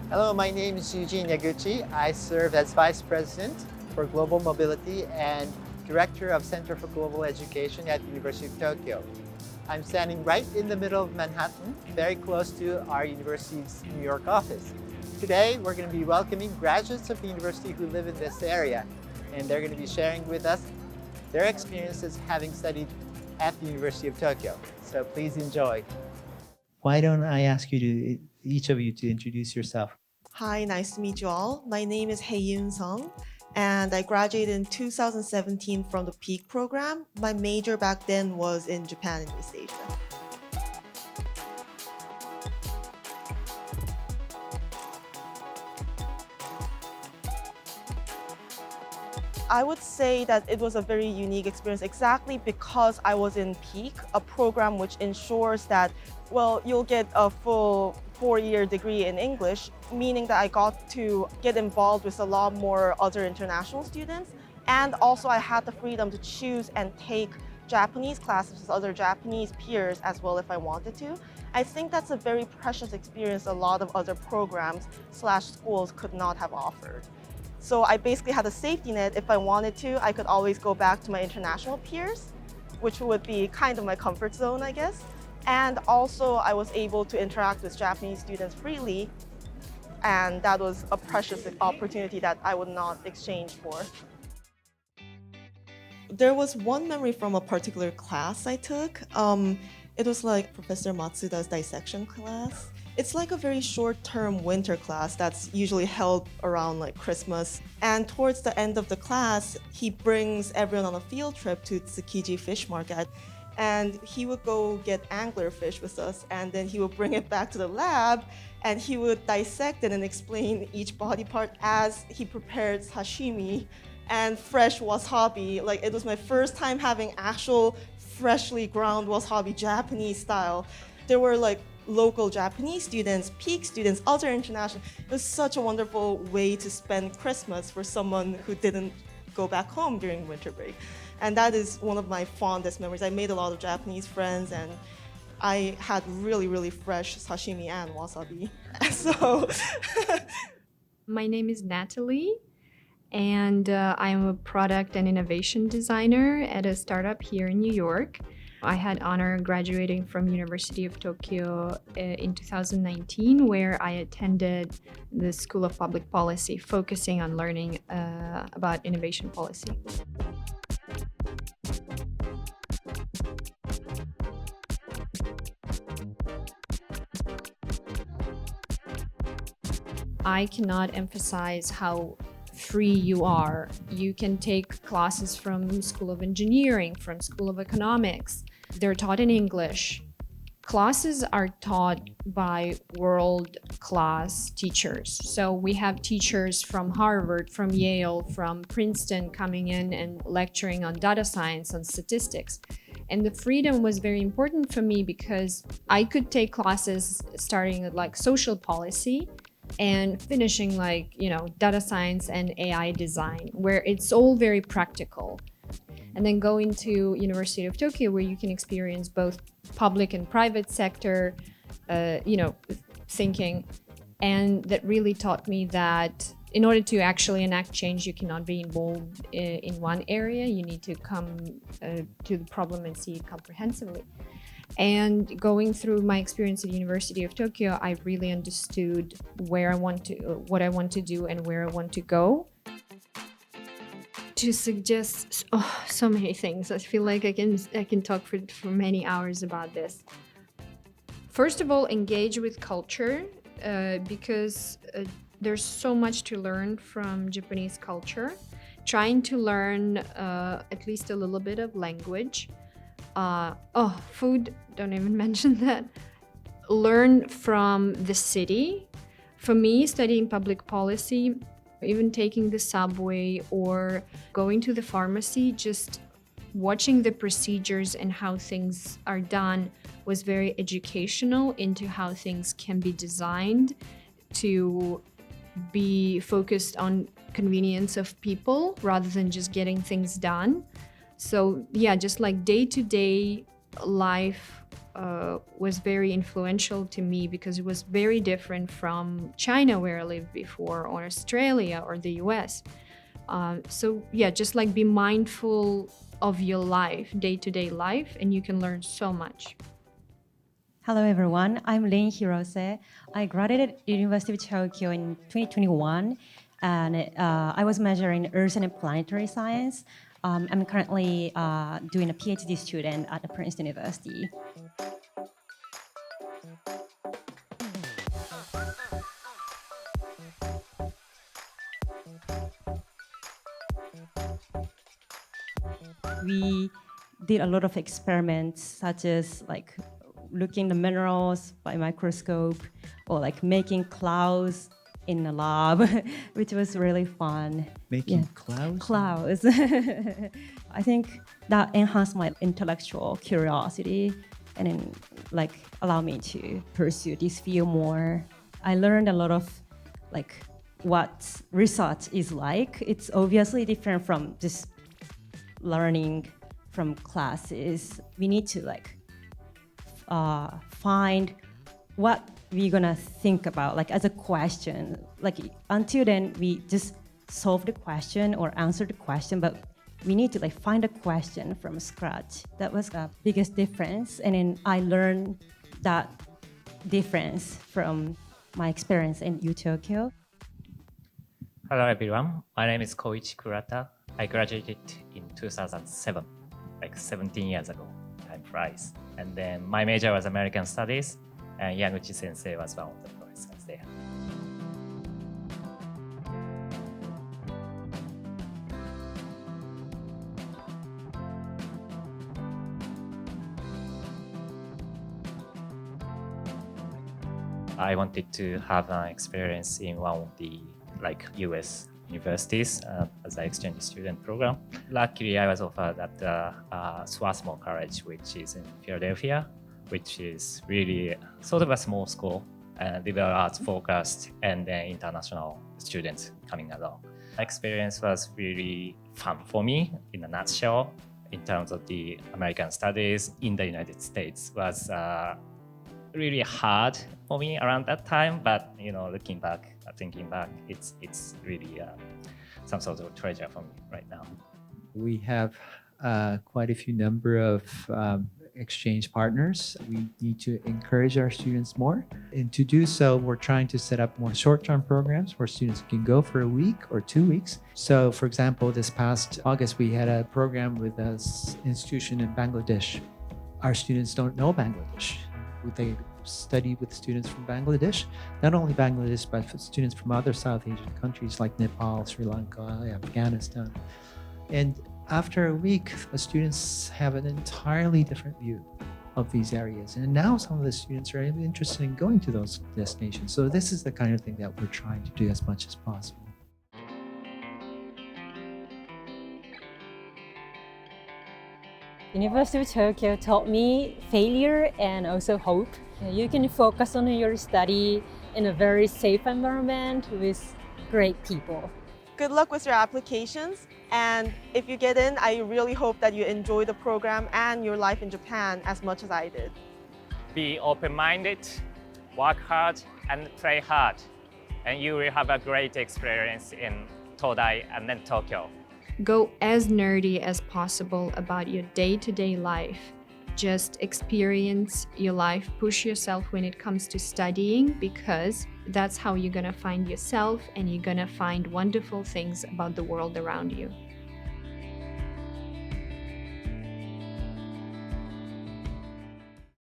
Hello, my name is Eugene Yaguchi. I serve as Vice President for Global Mobility and Director of Center for Global Education at the University of Tokyo. I'm standing right in the middle of Manhattan, very close to our university's New York office. Today, we're going to be welcoming graduates of the university who live in this area, and they're going to be sharing with us their experiences having studied at the University of Tokyo. So please enjoy. Why don't I ask you to, each of you, to introduce yourself? Hi, nice to meet you all. My name is Yoon Sung, and I graduated in 2017 from the Peak program. My major back then was in Japan and East Asia. I would say that it was a very unique experience exactly because I was in Peak, a program which ensures that, well, you'll get a full 4-year degree in English, meaning that I got to get involved with a lot more other international students. And also I had the freedom to choose and take Japanese classes with other Japanese peers as well if I wanted to. I think that's a very precious experience a lot of other programs slash schools could not have offered. So I basically had a safety net. If I wanted to, I could always go back to my international peers, which would be kind of my comfort zone, I guess. And also I was able to interact with Japanese students freely. And that was a precious opportunity that I would not exchange for. There was one memory from a particular class I took. It was like Professor Matsuda's dissection class. It's like a very short-term winter class that's usually held around like Christmas. And towards the end of the class, he brings everyone on a field trip to Tsukiji Fish Market. And he would go get anglerfish with us, and then he would bring it back to the lab, and he would dissect it and explain each body part as he prepared sashimi and fresh wasabi. Like, it was my first time having actual freshly ground wasabi Japanese style. There were like local Japanese students, Peak students, other international. It was such a wonderful way to spend Christmas for someone who didn't go back home during winter break. And that is one of my fondest memories. I made a lot of Japanese friends, and I had really, really fresh sashimi and wasabi. So My name is Natalie, and I am a product and innovation designer at a startup here in New York. I had honor graduating from University of Tokyo in 2019, where I attended the School of Public Policy, focusing on learning about innovation policy. I cannot emphasize how free you are. You can take classes from School of Engineering, from School of Economics. They're taught in English. Classes are taught by world-class teachers. So we have teachers from Harvard, from Yale, from Princeton coming in and lecturing on data science and statistics. And the freedom was very important for me because I could take classes starting at like social policy and finishing like, data science and AI design, where it's all very practical. And then going to University of Tokyo, where you can experience both public and private sector, thinking. And that really taught me that in order to actually enact change, you cannot be involved in one area. You need to come to the problem and see it comprehensively. And going through my experience at University of Tokyo, I really understood what I want to do and where I want to go. To suggest so many things, I feel like I can talk for many hours about this. First of all, engage with culture because there's so much to learn from Japanese culture. Trying to learn at least a little bit of language. Food, don't even mention that. Learn from the city. For me, studying public policy, even taking the subway or going to the pharmacy, just watching the procedures and how things are done was very educational into how things can be designed to be focused on convenience of people rather than just getting things done. So yeah, just like day-to-day life was very influential to me because it was very different from China, where I lived before, or Australia or the US. So yeah, just like be mindful of your life, day-to-day life, and you can learn so much. Hello everyone, I'm Lin Hirose. I graduated at University of Tokyo in 2021, and I was majoring in Earth and Planetary Science. I'm currently doing a PhD student at the Princeton University. We did a lot of experiments, such as like looking the minerals by microscope, or like making clouds in a lab, which was really fun. Making clouds? Clouds. I think that enhanced my intellectual curiosity and then like allowed me to pursue this field more. I learned a lot of like what research is like. It's obviously different from just learning from classes. We need to like find what we're gonna think about, like as a question. Like until then, we just solve the question or answer the question, but we need to like find a question from scratch. That was the biggest difference, and then I learned that difference from my experience in UTokyo. Hello everyone, my name is Koichi Kurata. I graduated in 2007, like 17 years ago. Time flies. And then my major was American Studies, and Yaguchi Sensei was one of the professors there. I wanted to have an experience in one of the US universities as an exchange student program. Luckily, I was offered at Swarthmore College, which is in Philadelphia, which is really sort of a small school, liberal arts focused, and then international students coming along. The experience was really fun for me in a nutshell. In terms of the American studies in the United States was really hard for me around that time, but looking back, thinking back, it's really some sort of treasure for me right now. We have quite a few number of exchange partners. We need to encourage our students more. And to do so, we're trying to set up more short-term programs where students can go for a week or 2 weeks. So for example, this past August, we had a program with an institution in Bangladesh. Our students don't know Bangladesh. They study with students from Bangladesh, not only Bangladesh, but students from other South Asian countries like Nepal, Sri Lanka, Afghanistan. And after a week, the students have an entirely different view of these areas. And now some of the students are interested in going to those destinations. So this is the kind of thing that we're trying to do as much as possible. University of Tokyo taught me failure and also hope. You can focus on your study in a very safe environment with great people. Good luck with your applications, and if you get in, I really hope that you enjoy the program and your life in Japan as much as I did. Be open-minded, work hard, and play hard, and you will have a great experience in Todai and then Tokyo. Go as nerdy as possible about your day-to-day life. Just experience your life, push yourself when it comes to studying, because that's how you're gonna find yourself and you're gonna find wonderful things about the world around you.